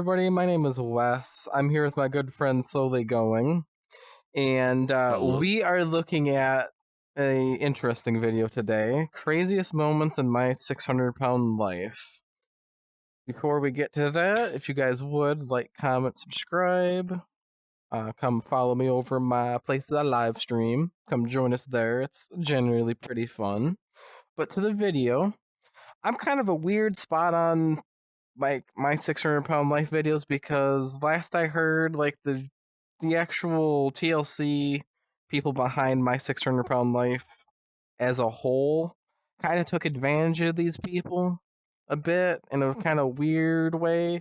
everybody, my name is Wes. I'm here with my good friend Slowly Going, and Hello. we are looking at a interesting video today. Craziest moments in my 600-pound life. Before we get to that, if you guys would, like, comment, subscribe. Come follow me over my places I live stream. Come join us there. It's generally pretty fun. But to the video, I'm kind of a weird spot on like my 600-pound life videos because last I heard, like the actual TLC people behind my 600-pound life as a whole kind of took advantage of these people a bit in a kind of weird way.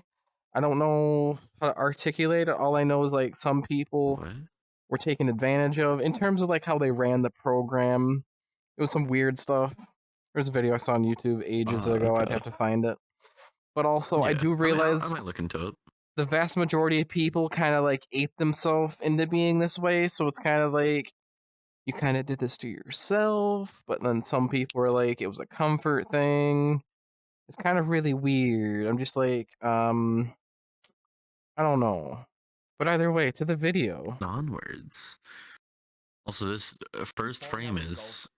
I don't know how to articulate it. All I know is like some people What? were taken advantage of in terms of like how they ran the program. It was some weird stuff. There's a video I saw on YouTube ages ago. I'd Okay. have to find it. But also, I Yeah. do I realize might look into it. the vast majority of people kind of like ate themselves into being this way. So it's kind of like you kind of did this to yourself. But then some people are like, it was a comfort thing. It's kind of really weird. I'm just like, I don't know. But either way, to the video. Onwards. Also, this first frame is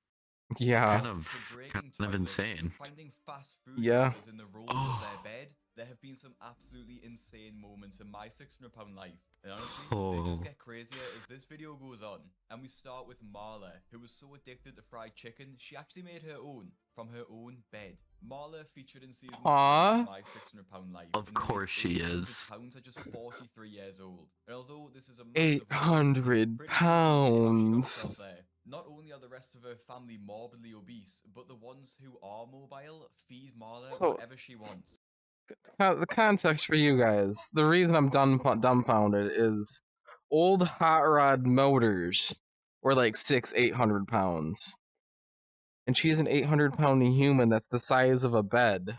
Yeah. kind of insane. Finding fast food Yeah. orders in the rolls of their bed, there have been some absolutely insane moments in my 600-pound life. And honestly, they just get crazier as this video goes on. And we start with Marla, who was so addicted to fried chicken, she actually made her own from her own bed. Marla featured in season 3 of my 600-pound life. Of course she is. Pounds at just 43 years old. And although this is a 800 pounds. Not only are the rest of her family morbidly obese, but the ones who are mobile feed Marla whatever she wants. The context for you guys, the reason I'm dumbfounded is old hot rod motors were like 800 pounds. And she's an 800-pound human that's the size of a bed.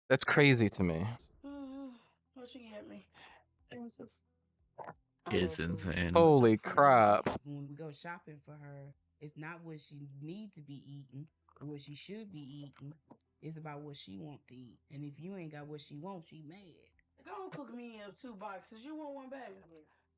That's crazy to me. What you get me? It's insane. Holy crap. When we go shopping for her, it's not what she needs to be eating or what she should be eating. It's about what she wants to eat. And if you ain't got what she wants, she mad. Go cook me up 2 boxes. You want one back?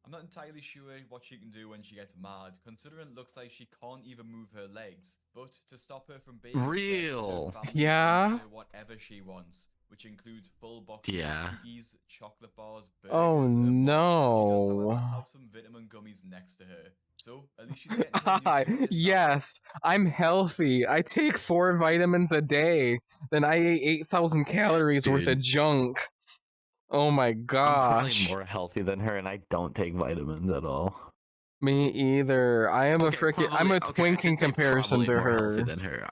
I'm not entirely sure what she can do when she gets mad, considering it looks like she can't even move her legs. But to stop her from being real, yeah, whatever she wants, which includes full boxes of cookies, chocolate bars, burgers, oh no. She does, however, have some vitamin gummies next to her. So, at least she's getting yes, I'm healthy. I take 4 vitamins a day. Then I ate 8,000 calories worth of junk. Oh my gosh. I'm probably more healthy than her, and I don't take vitamins at all. Me either. I am I'm a twink in comparison to her. Than her.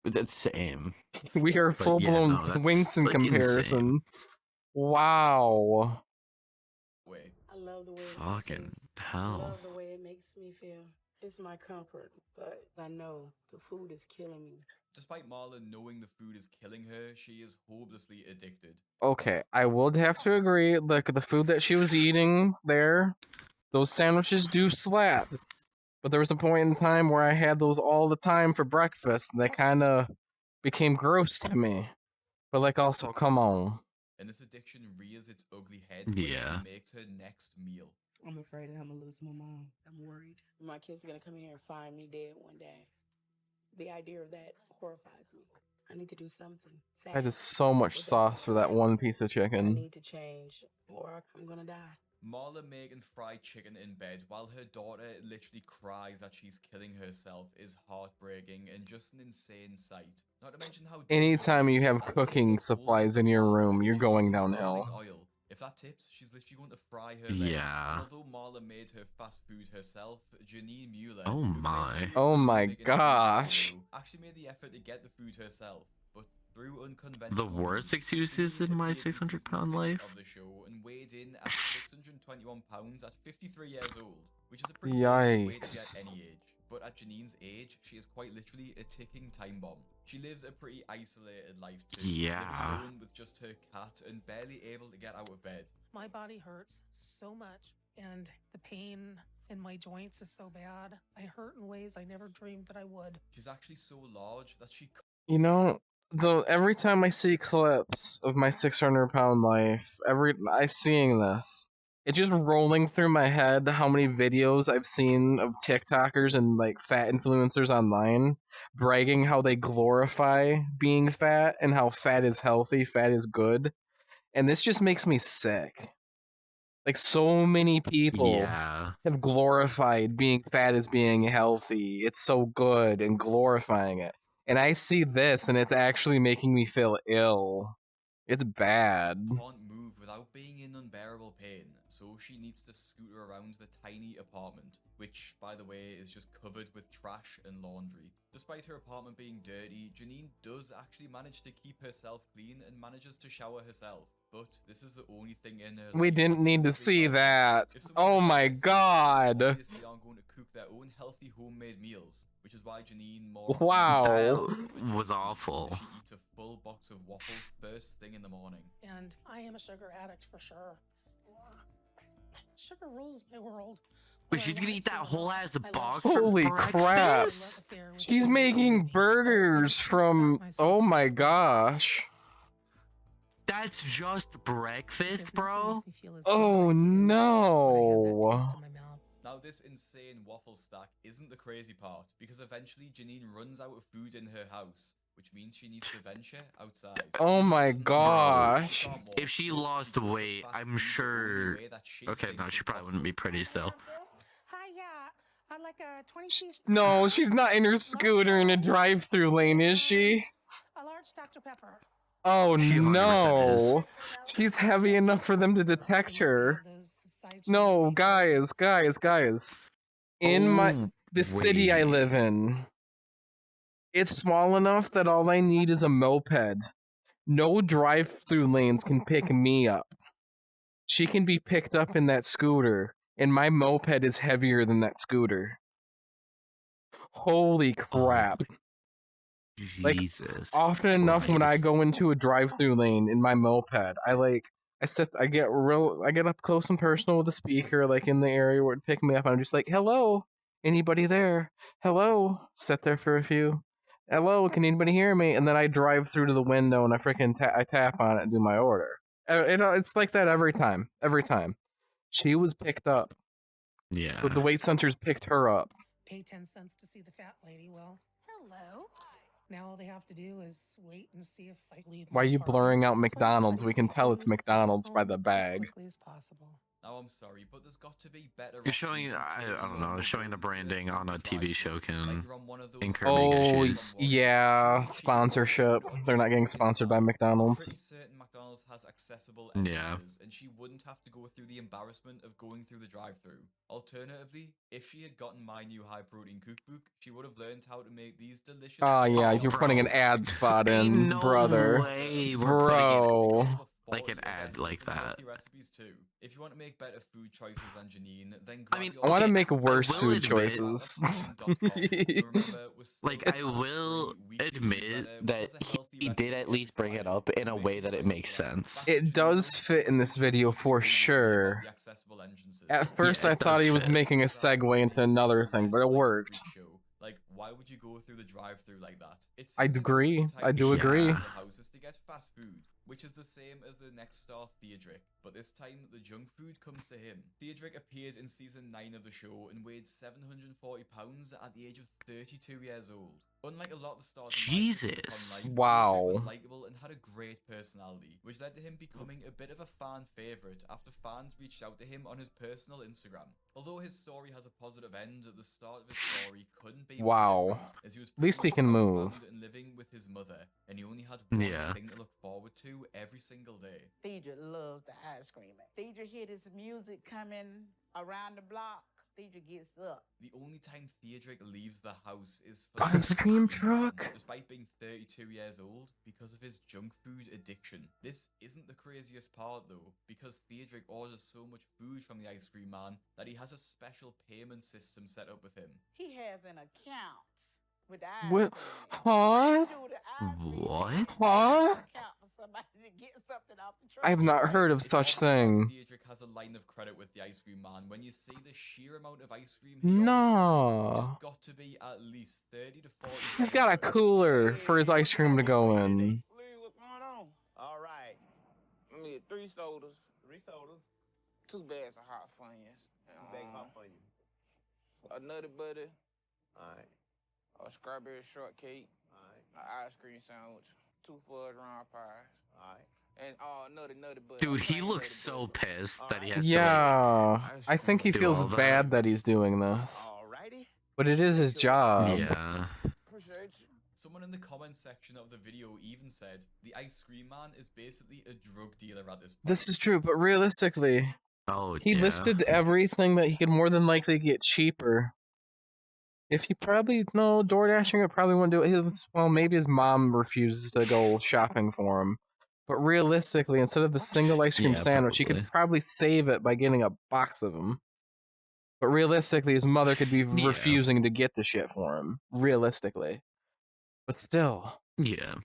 That's same. We are full-blown twinks in comparison. Insane. Wow. I love the way fucking hell. I love the way it makes me feel. It's my comfort, but I know the food is killing me. Despite Marla knowing the food is killing her, she is hopelessly addicted. Okay, I would have to agree. Like, the food that she was eating there, those sandwiches do slap. But there was a point in time where I had those all the time for breakfast, and they kind of became gross to me. But, like, also, come on. And this addiction rears its ugly head when she makes her next meal. I'm afraid that I'm gonna lose my mom. I'm worried. My kids are gonna come here and find me dead one day. The idea of that horrifies me. I need to do something fast. That is so much sauce for that one piece of chicken. I need to change, or I'm gonna die. Marla making fried chicken in bed while her daughter literally cries that she's killing herself is heartbreaking and just an insane sight. Not to mention how anytime you have cooking supplies in your room, you're going downhill. Oil. If that tips, she's literally going to fry her leg. Yeah. Although Marla made her fast food herself, Janine Mueller, oh my gosh, actually made the effort to get the food herself, but through unconventional the worst excuses in my 600-pound life of the show and weighed in at 621 pounds at 53 years old, which is a pretty yikes. way to get any age. But at Janine's age, she is quite literally a ticking time bomb. She lives a pretty isolated life too. Living alone with just her cat and barely able to get out of bed. My body hurts so much, and the pain in my joints is so bad. I hurt in ways I never dreamed that I would. She's actually so large that she... You know, every time I see clips of my 600-pound life, I seeing this, it's just rolling through my head how many videos I've seen of TikTokers and like fat influencers online bragging how they glorify being fat and how fat is healthy, fat is good, and this just makes me sick. Like, so many people Yeah. have glorified being fat as being healthy. It's so good and glorifying it. And I see this and it's actually making me feel ill. It's bad. Can't move without being in unbearable pain, so she needs to scooter around the tiny apartment, which, by the way, is just covered with trash and laundry. Despite her apartment being dirty, Janine does actually manage to keep herself clean and manages to shower herself. But this is the only thing in her We life didn't that need to seems see well that. if someone Oh lives on my this, they god. obviously aren't going to cook their own healthy homemade meals, which is why Janine more often Wow. That was awful. She eats a full box of waffles first thing in the morning. And I am a sugar addict for sure. Sugar rules my world. But she's gonna eat that whole ass box Holy for crap. breakfast? She's making burgers from... Oh my gosh. That's just breakfast, bro? Oh no. Now this insane waffle stack isn't the crazy part, because eventually Janine runs out of food in her house, which means she needs to venture outside. Oh my Doesn't- gosh. She can't walk, If she so lost eats her weight, fast I'm food the sure... only way that she Okay, no, thinks she is probably wouldn't be possible. pretty still. Hi, yeah. I'd like a 20-piece. No, she's not in her scooter in a drive-thru lane, is she? A large Dr. Pepper. Oh She 100% no. She's heavy enough for them to detect her. No, guys. In the city I live in, it's small enough that all I need is a moped. No drive-through lanes can pick me up. She can be picked up in that scooter, and my moped is heavier than that scooter. Holy crap. Jesus. Often enough when I Christ. go into a drive-through lane in my moped, I get up close and personal with the speaker, like in the area where it pick me up, and I'm just like, hello, anybody there? Hello. Sit there for a few. Hello, can anybody hear me? And then I drive through to the window and I freaking I tap on it and do my order. It's like that every time. Every time. She was picked up. Yeah. The weight sensors picked her up. Pay 10 cents to see the fat lady. Well, hello. Now all they have to do is wait and see if I leave. Why are you blurring out McDonald's? We can tell it's McDonald's by the bag. As quickly as possible. Now I'm sorry, but there's got to be better. You're showing, I don't know, showing the branding on a TV show can incur Oh, issues. yeah, sponsorship. They're not getting sponsored by I'm McDonald's. pretty certain McDonald's has accessible Yeah. entrances, and she wouldn't have to go through the embarrassment of going through the drive-thru. Alternatively, if she had gotten my new high-protein cookbook, she would have learned how to make these delicious. Oh yeah, Oh, you're bro. putting an ad spot in, Ain't no brother. way we're putting Bro. like an ad like that. Recipes too. If you want to make better food choices than Janine, then I mean, I want to okay, make worse I will food admit- choices. Like, I will admit that he did at least bring it up in a way that it makes sense. It does fit in this video for sure. At first Yeah, I it thought does he was fit. making a segue into another thing, but it worked. Like, why would you go through the drive-thru like that? I agree. I do agree. The house is to get fast food, which is the same as the next star Theodric, but this time the junk food comes to him. Theodric appeared in season 9 of the show and weighed 740 pounds at the age of 32 years old. Unlike a lot of the stars in my Jesus. 600 pound life, Wow. Theodric was likable and had a great personality, which led to him becoming a bit of a fan favorite after fans reached out to him on his personal Instagram. Although his story has a positive end, the start of his story couldn't be more Wow. different, as he was At least he pretty can much move. housebound and living with his mother, and he only had one Yeah. thing to look forward to every single day. Deidre loves the ice cream. Deidre hear this music coming around the block. Deidre gets up. The only time Theodric leaves the house is for Ice the cream ice cream man, truck? despite being 32 years old, because of his junk food addiction. This isn't the craziest part though, because Theodric orders so much food from the ice cream man that he has a special payment system set up with him. He has an account with the ice What? cream. Huh? Do the ice cream What? man Huh? account for somebody to get something off the truck. I've not heard of It's such obvious why thing. Theodric has a line of credit with the ice cream man when you see the sheer amount of ice cream he orders from me, which has No. got to be at least 30 to 40 He's got a cooler for his ice cream to go in. What's going on? All right. Let me get 3 sodas. 3 sodas. 2 bags of hot funyuns. 2 bags of hot funyuns. A nutty buddy. Alright. A strawberry shortcake. Alright. An ice cream sandwich. 2 fudge round pies. Alright. And nutty buddy. Dude, he looks so pissed that he has to Yeah, I think he do feels all that. bad that he's doing this. Alrighty. But it is his job. Yeah. Appreciate you. Someone in the comments section of the video even said the ice cream man is basically a drug dealer at this point. This is true, but realistically, Oh, he yeah. listed everything that he could more than likely get cheaper. If he probably, no, DoorDashing it probably wouldn't do it. Well, maybe his mom refuses to go shopping for him. But realistically, instead of the single ice cream Yeah, sandwich, he probably. could probably save it by getting a box of them. But realistically, his mother could be Yeah. refusing to get the shit for him. Realistically. But still. Yeah.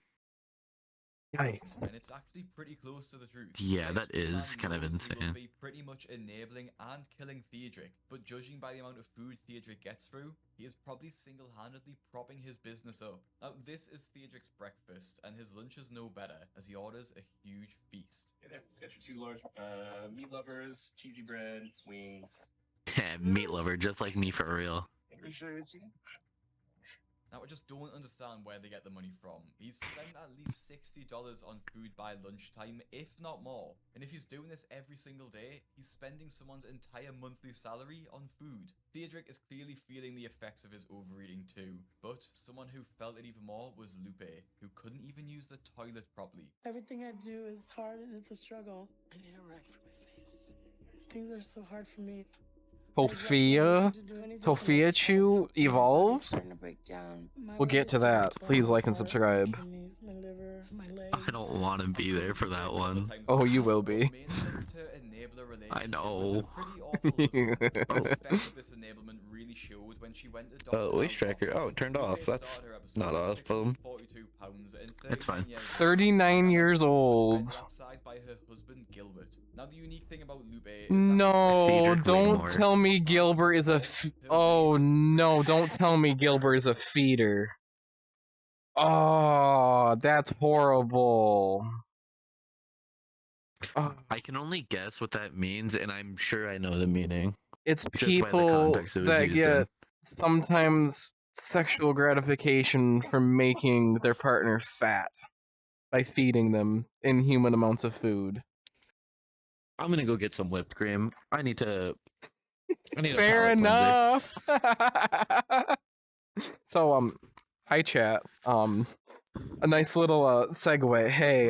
Yikes. And it's actually pretty close to the truth. Yeah, The that ice cream is man kind of knows he will insane. be pretty much enabling and killing Theodric, but judging by the amount of food Theodric gets through, he is probably single-handedly propping his business up. Now, this is Theodric's breakfast, and his lunch is no better, as he orders a huge feast. Hey there, got your 2 large meat lovers, cheesy bread, wings. Yeah, meat lover, just like me for real. Appreciate you. Now, I just don't understand where they get the money from. He's spent at least $60 on food by lunchtime, if not more. And if he's doing this every single day, he's spending someone's entire monthly salary on food. Theodric is clearly feeling the effects of his overeating too, but someone who felt it even more was Lupe, who couldn't even use the toilet properly. Everything I do is hard and it's a struggle. I need a rag for my face. Things are so hard for me. Tofia Chew evolves? We'll get to that. Please like and subscribe. I don't want to be there for that one. Oh, you will be. I know. Waist tracker. Oh, it turned off. That's not awesome. It's fine. 39 years old. Now, the unique thing about Lupe is No, Theodric don't Whitmore. tell me Gilbert is a oh no, don't tell me Gilbert is a feeder. Oh, that's horrible. Oh, I can only guess what that means, and I'm sure I know the meaning. it's Just by the people context it was that used get in. sometimes sexual gratification from making their partner fat by feeding them inhuman amounts of food. I'm gonna go get some whipped cream. I need to. Fair palate cleanser. enough. So hi chat. A nice little segue. Hey,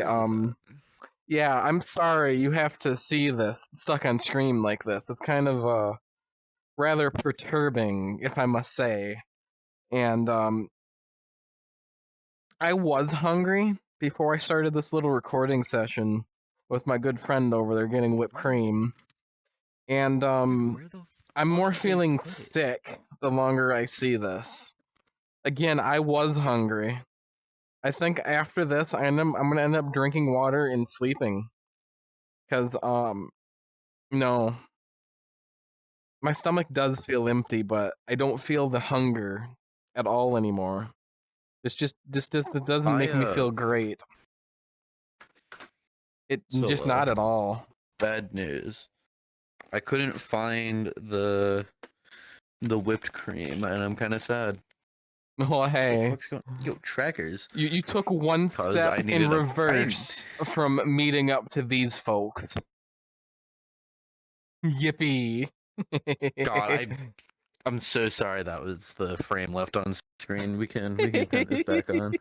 yeah, I'm sorry you have to see this stuck on screen like this. It's kind of rather perturbing, if I must say. And I was hungry before I started this little recording session with my good friend over there getting whipped cream. And Where the I'm more fuck did they feeling put it? sick the longer I see this. Again, I was hungry. I think after this, I'm gonna end up drinking water and sleeping. Cause no, my stomach does feel empty, but I don't feel the hunger at all anymore. It's just this doesn't make me feel great. It So, just not at all. Bad news. I couldn't find the whipped cream, and I'm kind of sad. Well, What the hey, fuck's going? Yo, trackers. you took one 'Cause step I in needed a- reverse from meeting up to these folks. Yippee! God, I'm so sorry that was the frame left on screen. We can turn this back on.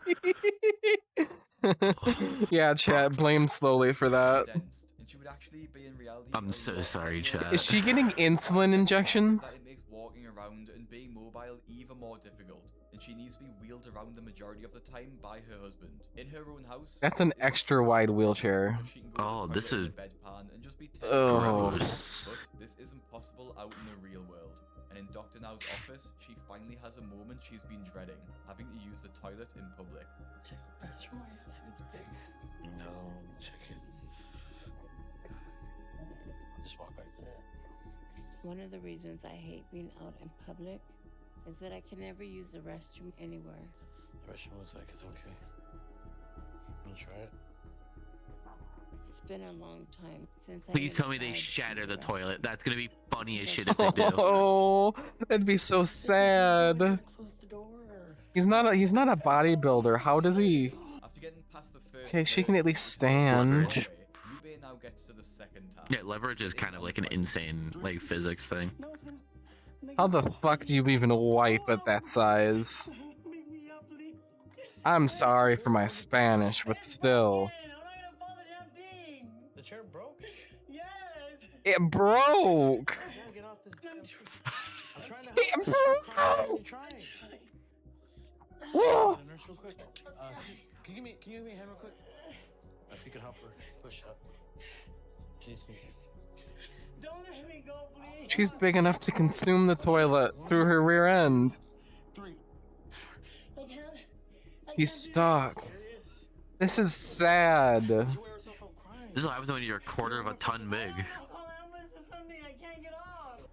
Yeah, chat, blame slowly for that. condensed, and she would actually be in reality I'm a so lot sorry, more chat. Is she getting insulin injections? That it makes walking around and being mobile even more difficult, and she needs to be wheeled around the majority of the time by her husband. In her own house, That's an this is extra wide wheelchair. because she can go to the Oh, this toilet in is a bedpan and just be Oh. tended. gross. But this isn't possible out in the real world. and in Dr. Now's office, she finally has a moment she's been dreading, having to use the toilet in public. Check the restroom. It's big. No, check it. Just walk back there. One of the reasons I hate being out in public is that I can never use the restroom anywhere. The restroom looks like it's okay. You try it? It's been a long time since I Please tell me they tried to shatter use the restroom. toilet. That's gonna be funny as shit if they do. Oh, that'd be so sad. Close the door. He's not a bodybuilder. How does he? After getting past the first Okay, she can hurdle at least of the toilet stand. Leverage. Lupe now gets to the second task. Yeah, leverage is sitting kind of on like the an toilet. insane like physics thing. How the fuck do you even wipe at that size? I'm sorry for my Spanish, but still. The chair broke? Yes. It broke! Get off this damn chair. I'm trying to It help you. Crying. broke! You're trying. Whoa. Nurse, real quick. Can you give me a hand real quick? So you can help her push up. Jeez. Don't let me go, please. She's big enough to consume the toilet through her rear end. 3. I can't. She's stuck. This is sad. You wear yourself up crying. This is what happens when you're a quarter of a ton big.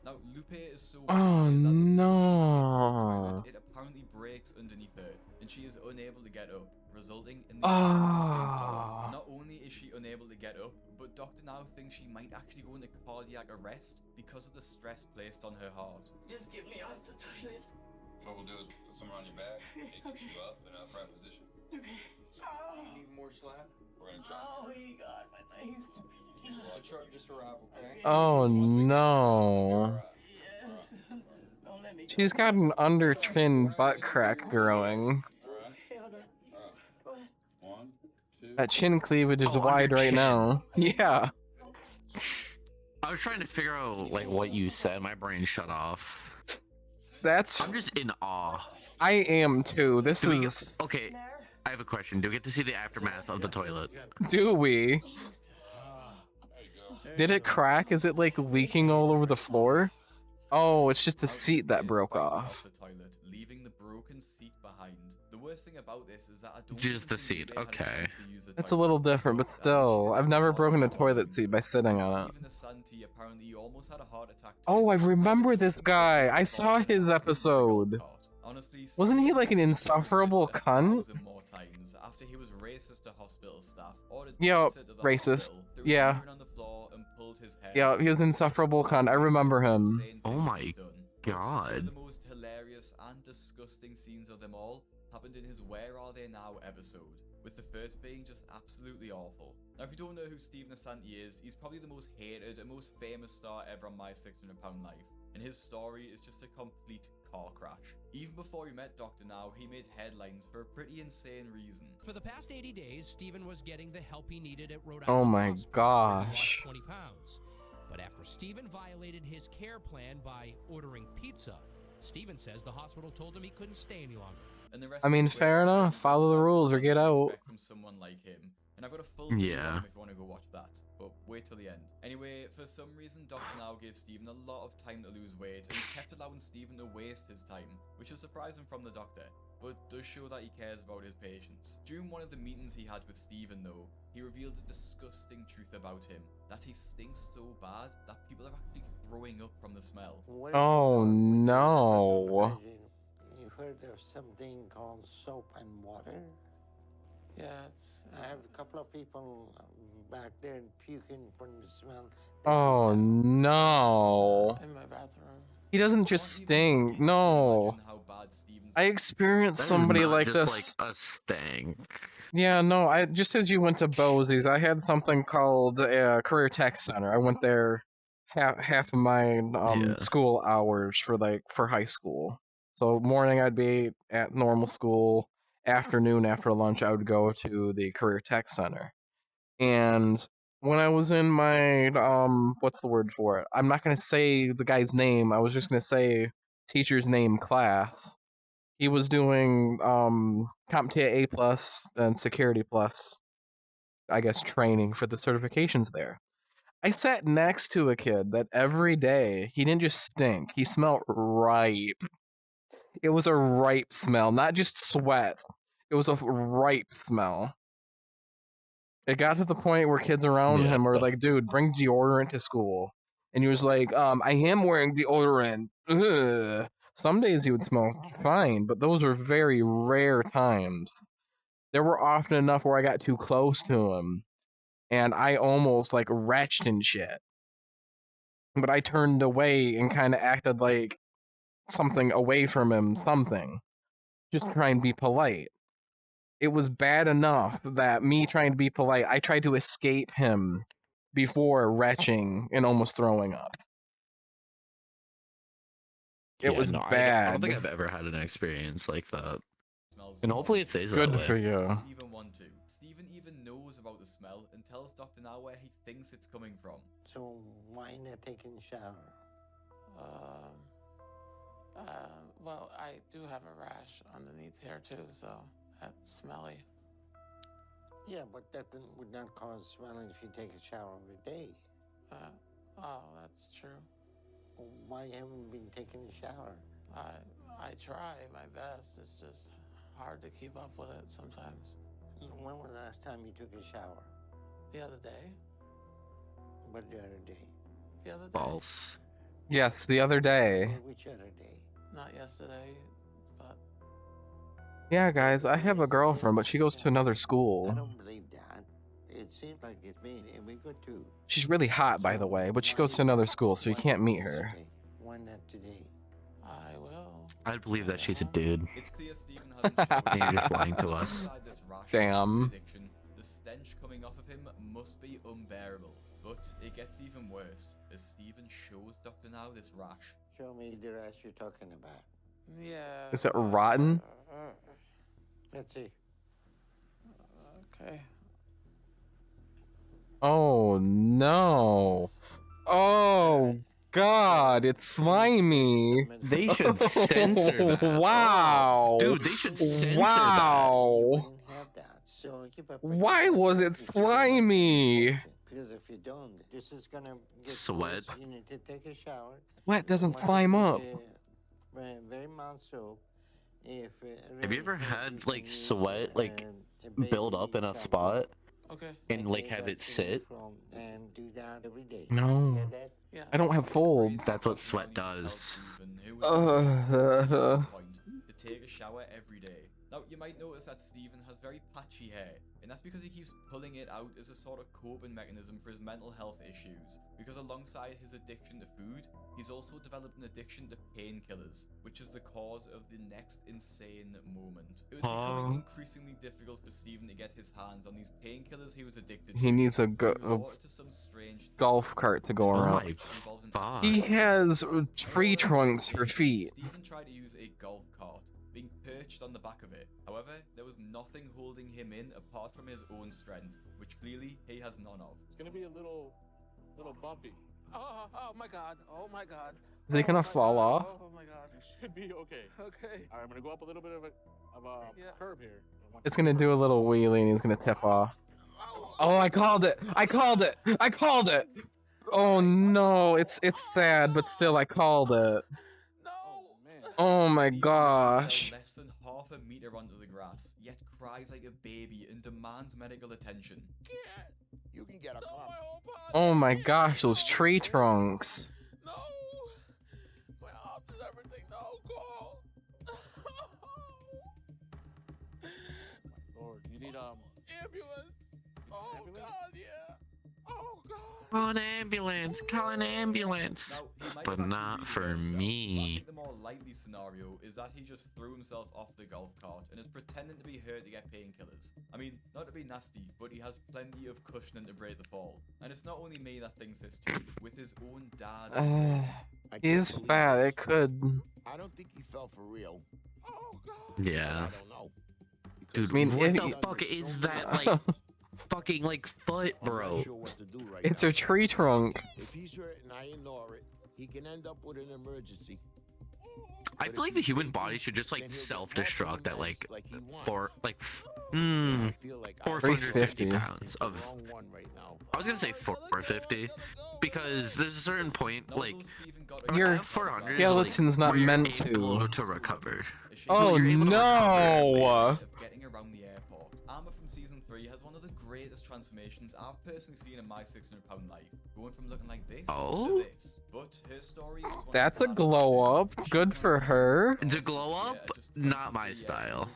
Now, Lupe is so Oh, wounded that the moment she sinks into the no. toilet, it apparently breaks underneath her, and she is unable to get up, resulting in the ambulance being called. Not only is she unable to get up, but Dr. Now thinks she might actually go into cardiac arrest because of the stress placed on her heart. Just get me off the toilet. What we'll do is put someone on your back, take you up in an upright position. Okay. Oh, You need more slack? We're gonna try. oh my God, my legs. The truck just arrived, okay? Oh no. Yes. Don't let me. She's got an under chin butt crack growing. Alright, Hold on. alright. 1, 2. That chin cleavage is Oh, wide under right chin. now. Yeah. I was trying to figure out like what you said. My brain shut off. That's. I'm just in awe. I am too. This Do we is. get, okay, I have a question. Do we get to see the aftermath of the toilet? Do we? Did it crack? Is it like leaking all over the floor? Oh, it's just the seat that broke off. The toilet, leaving the broken seat behind. The worst thing about this is that I don't Just even the think seat, Lupe had a okay. chance to use the It's a little toilet. different, but At least still, she I've did never not broken a have toilet problems. seat by sitting on it. Stephen Asante apparently almost had a heart attack too. Oh, I remember Had to this take him to guy. hospital I saw in an his absolute episode. golf cart. Honestly, Wasn't he Stephen like an was insufferable dismissed cunt? 1,000 more times after he was racist to hospital staff, ordered Yo, pizza to the racist. hospital, threw Yeah. urine on the floor, and pulled his hair. Yeah, he was insufferable cunt. I remember him. Oh my Two of god. the most hilarious and disgusting scenes of them all happened in his Where Are They Now episode, with the first being just absolutely awful. Now, if you don't know who Stephen Asante is, he's probably the most hated and most famous star ever on My 600 Pound Life, and his story is just a complete car crash. Even before he met Dr. Now, he made headlines for a pretty insane reason. For the past 80 days, Stephen was getting the help he needed at Rhode Island Oh my Hospital, where he gosh. lost 20 pounds. But after Stephen violated his care plan by ordering pizza, Stephen says the hospital told him he couldn't stay any longer. And the rest I mean, of the fair way enough. Follow the that was rules or what get you out. expect from someone like him. And I've got a full video Yeah. on him if you want to go watch that. But wait till the end. Anyway, for some reason, Dr. Now gave Stephen a lot of time to lose weight and kept allowing Stephen to waste his time, which is surprising from the doctor, but does show that he cares about his patients. During one of the meetings he had with Stephen, though, he revealed a disgusting truth about him, that he stinks so bad that people are actually throwing up from the smell. Oh no. You heard there's something called soap and water? Yeah, I have a couple of people back there puking from the smell. Oh no. in my bathroom. He doesn't just stink. No. I experienced That is somebody not like just this. like a stank. Yeah, no, I just as you went to Bosey's, I had something called a career tech center. I went there half of my Yeah. school hours for high school. So morning I'd be at normal school, afternoon after lunch I would go to the career tech center. And when I was in my what's the word for it? I'm not going to say the guy's name. I was just going to say teacher's name class. He was doing CompTIA A+ and Security Plus, I guess, training for the certifications there. I sat next to a kid that every day, he didn't just stink, he smelled ripe. It was a ripe smell, not just sweat. It was a ripe smell. It got to the point where kids around him were like, dude, bring deodorant to school. And he was like, I am wearing deodorant. Ugh. Some days he would smell fine, but those were very rare times. There were often enough where I got too close to him. And I almost, like, retched and shit. But I turned away and kind of acted like something away from him, something. Just try and be polite. It was bad enough that me trying to be polite, I tried to escape him before retching and almost throwing up. It was bad. I don't think I've ever had an experience like that. And hopefully it stays that way. Good for you. Even want to. Stephen even knows about the smell and tells Dr. Now where he thinks it's coming from. So why not taking a shower? Well, I do have a rash underneath here too, so that's smelly. Yeah, but that would not cause smelling if you take a shower every day. Oh, that's true. Well, why haven't you been taking a shower? I try my best. It's just hard to keep up with it sometimes. When was the last time you took a shower? The other day. What the other day? The other day. False. Yes, the other day. Which other day? Not yesterday, but... Yeah, guys, I have a girlfriend, but she goes to another I school. don't believe that. It seems like it's me, and we go too. She's really hot, by the way, but she goes to another school, so you can't meet her. Why not today? I will. I'd believe that she's a dude. It's clear Stephen hasn't You're just lying to us. this rash Damn. addiction. The stench coming off of him must be unbearable. But it gets even worse as Stephen shows Dr. Now this rash. Show me the rash you're talking about. Yeah. Is it rotten? Let's see. Okay. Oh, no. Oh, God, it's slimy. They should censor that. Wow. Dude, they should censor Wow. So keep up. Why was it slimy? Because if you don't, this is gonna get Sweat. worse. You need to take a shower. Sweat doesn't slime up. Very mild soap. If Have you ever had like sweat like build up in a spot? Okay. And like have it sit? And do that every day. No. Yeah. I don't have folds. That's what sweat does. To take a shower every day. Now, you might notice that Stephen has very patchy hair, and that's because he keeps pulling it out as a sort of coping mechanism for his mental health issues. Because alongside his addiction to food, he's also developed an addiction to painkillers, which is the cause of the next insane moment. It was becoming increasingly difficult for Stephen to get his hands on these painkillers he was addicted to. He needs a resorted to some strange golf cart to go around. He has tree trunks for feet. Stephen tried to use a golf cart, being perched on the back of it. However, there was nothing holding him in apart from his own strength, which clearly he has none of. It's gonna be a little bumpy. Oh my God. Oh my God. Is he gonna fall off? Oh my God. It should be okay. Okay. All right, I'm gonna go up a little bit of a curve here. It's gonna do a little wheelie and he's gonna tip off. Oh, I called it! I called it! I called it! Oh no, it's sad, but still I called it. Oh my gosh. Less than half a meter onto the grass, yet cries like a baby and demands medical attention. You can get a clump. Oh my gosh, those tree trunks. No. My arms and everything. No, Carl. Lord, you need ambulance. Oh ambulance? God, yeah. Oh God. Call an ambulance. Call an ambulance. But not for me. I think the more likely scenario is that he just threw himself off the golf cart and is pretending to be hurt to get painkillers. I mean, not to be nasty, but he has plenty of cushioning to break the fall. And it's not only me that thinks this too, with his own dad. He's fat, it could. I don't think he fell for real. Oh God. Yeah. I don't know. Dude, I mean, what if the you- fuck is that like fucking like foot, bro? Sure what to do right It's now. a tree trunk. If he's hurt and I ignore it, he can end up with an emergency. I feel like the human body should just like self-destruct at like 450 350. pounds of. I was gonna say 450 because there's a certain point like Your 400 skeleton's not meant to recover. Oh you're able to recover at no! least. Of getting around the airport. Amber from season 3 has one of the greatest transformations I've personally seen in my 600-pound life, going from looking like this to this. But her story was one of That's the a saddest glow to up. Good for her. To glow up, not my style.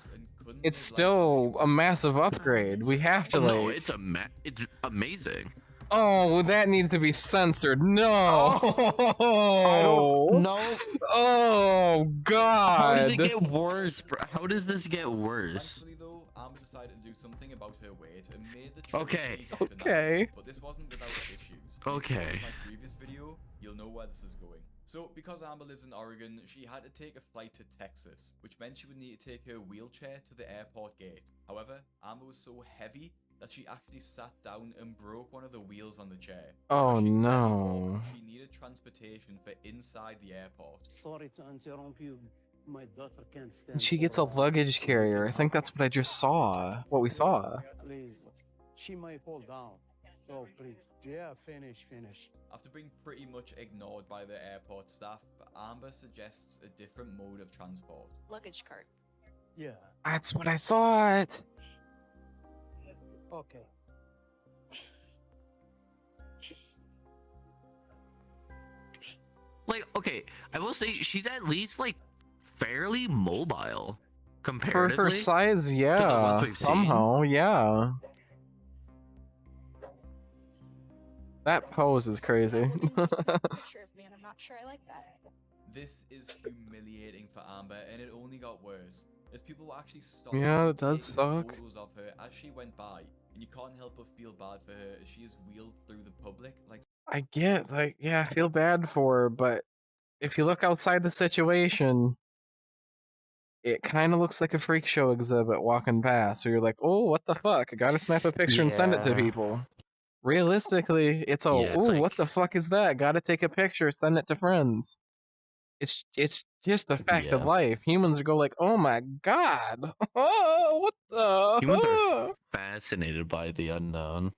It's still a massive upgrade. We have to No, like. it's amazing. Oh, that needs to be censored. No. No. Oh God. How does it get worse, bro? How does this get worse? Thankfully though, Amber decided to do something about her weight and made the Okay. Okay. But this wasn't without issues. Okay. If you watch my previous video, you'll know where this is going. So, because Amber lives in Oregon, she had to take a flight to Texas, which meant she would need to take her wheelchair to the airport gate. However, Amber was so heavy that she actually sat down and broke one of the wheels on the chair. Oh As she could barely no. walk, she needed transportation for inside the airport. Sorry to interrupt you. My daughter can't stand. She gets a luggage carrier. I think that's what I just saw. What we saw. Please, she might fall down. So please, yeah, finish. After being pretty much ignored by the airport staff, Amber suggests a different mode of transport. Luggage cart. Yeah. That's what I thought. Okay. Like, okay, I will say she's at least like fairly mobile For comparatively. her size, ones yeah. we've seen. Somehow, yeah. That pose is crazy. Picture of me, and I'm not sure I like that. This is humiliating for Amber, and it only got worse, as people were actually stopping Yeah, her it does taking suck. photos of her as she went by, and you can't help but feel bad for her as she is wheeled through the public like. I get, like, yeah, I feel bad for her, but if you look outside the situation, it kind of looks like a freak show exhibit walking past. So you're like, oh, what the fuck? I gotta snap a picture and send it to Yeah. people. Realistically, it's all, Yeah, it's ooh, like- what the fuck is that? Gotta take a picture, send it to friends. It's just the fact of Yeah. life. Humans go like, oh my god, oh, what the Humans are fascinated by the unknown.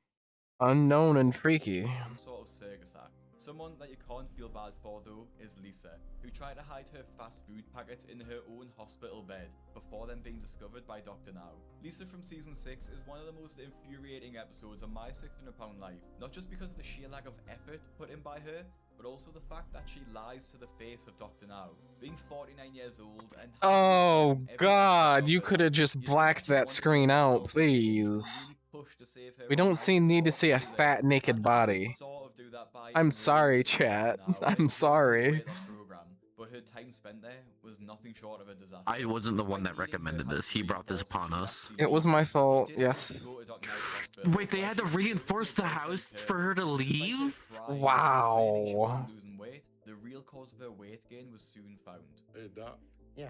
unknown and freaky. Some sort of circus act. Someone that you can't feel bad for though is Lisa, who tried to hide her fast food packets in her own hospital bed before then being discovered by Dr. Now. Lisa from season 6 is one of the most infuriating episodes of my 600-pound life, not just because of the sheer lack of effort put in by her, but also the fact that she lies to the face of Dr. Now, being 49 years old and Oh god, you could have just blacked that screen out, please. We don't need to see a fat naked body. I'm sorry, chat. I'm sorry. But her time spent there was nothing short of a disaster. I wasn't the one that recommended this. He brought this upon us. It was my fault, yes. Wait, they had to reinforce the house for her to leave? Wow. Losing weight, the real cause of her weight gain was soon found. Hey, Doc. Yeah.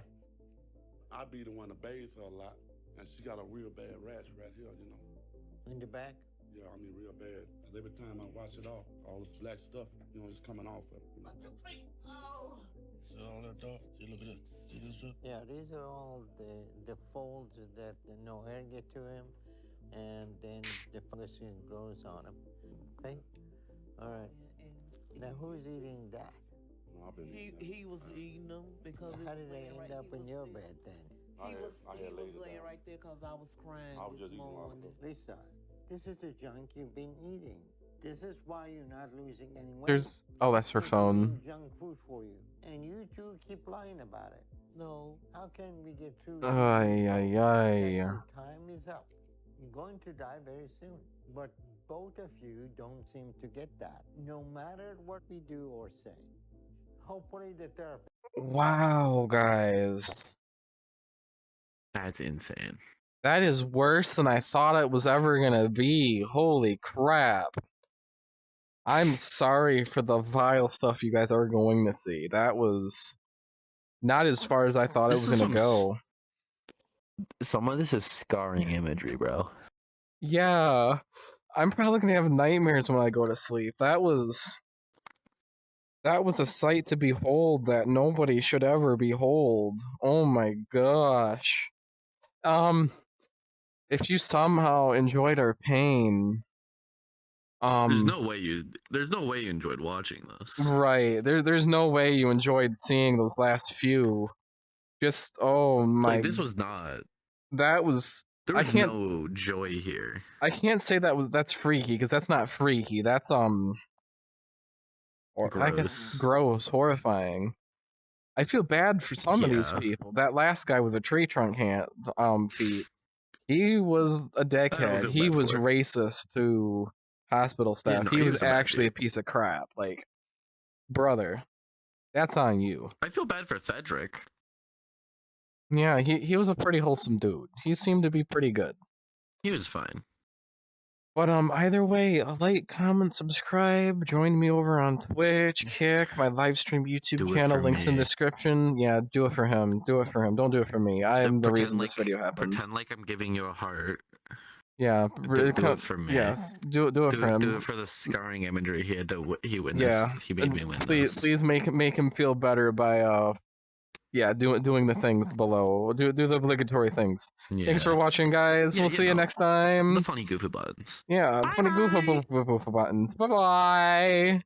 I be the one that bathes her a lot, and she got a real bad rash right here, you know. In the back? Yeah, I mean real bad. And every time I wash it off, all this black stuff, you know, is coming off of it. You know? See all that, Doc? See, look at this. See this stuff? Yeah, these are all the folds that no air get to him, and then the fungus grows on him. Okay? All right. Now, who's eating that? No, I've been eating He was eating them because How did they end up in your bed then? I had laid it laying down. right there because I was crying. I was just this eating morning. lobster. Lisa, this is the junk you've been eating. This is why you're not losing any weight. There's, oh, that's her It's phone. eating junk food for you, and you two keep lying about it. No. How can we get through? Ay, ay, ay. Your time is up. You're going to die very soon. But both of you don't seem to get that, no matter what we do or say. Hopefully the therapist. Wow, guys. That's insane. That is worse than I thought it was ever gonna be. Holy crap. I'm sorry for the vile stuff you guys are going to see. That was not as far as I thought it This was is gonna go. Some of this is scarring imagery, bro. Yeah. I'm probably gonna have nightmares when I go to sleep. That was That was a sight to behold that nobody should ever behold. Oh my gosh. If you somehow enjoyed our pain, There's no way you enjoyed watching this. right. There's no way you enjoyed seeing those last few. Just oh my. Like, this was not. That was. There I was can't. no joy here. I can't say that's freaky because that's not freaky. That's or I guess gross, horrifying. I feel bad for some of these Yeah. people. That last guy with the tree trunk feet, he was a dickhead. He was racist to hospital staff. no, he he was was a bad actually a piece of crap. Like, brother, that's on you. I feel bad for Cedric. Yeah, he was a pretty wholesome dude. He seemed to be pretty good. He was fine. But either way, like, comment, subscribe, join me over on Twitch, Kick, my live stream YouTube Do it channel, for links in me. description. Yeah, do it for him. Do it for him. Don't do it for me. I am the reason this video happened. Pretend like I'm giving you a heart. Yeah, Do it for me. Yes, do it for him. Do it for the scarring imagery he witnessed. Yeah, He made me witness. please make him feel better by doing the things below. Do the obligatory things. Yeah. Thanks for watching, guys. Yeah, We'll see you next time. The funny goofy buttons. Yeah, funny goofy buttons. Bye bye.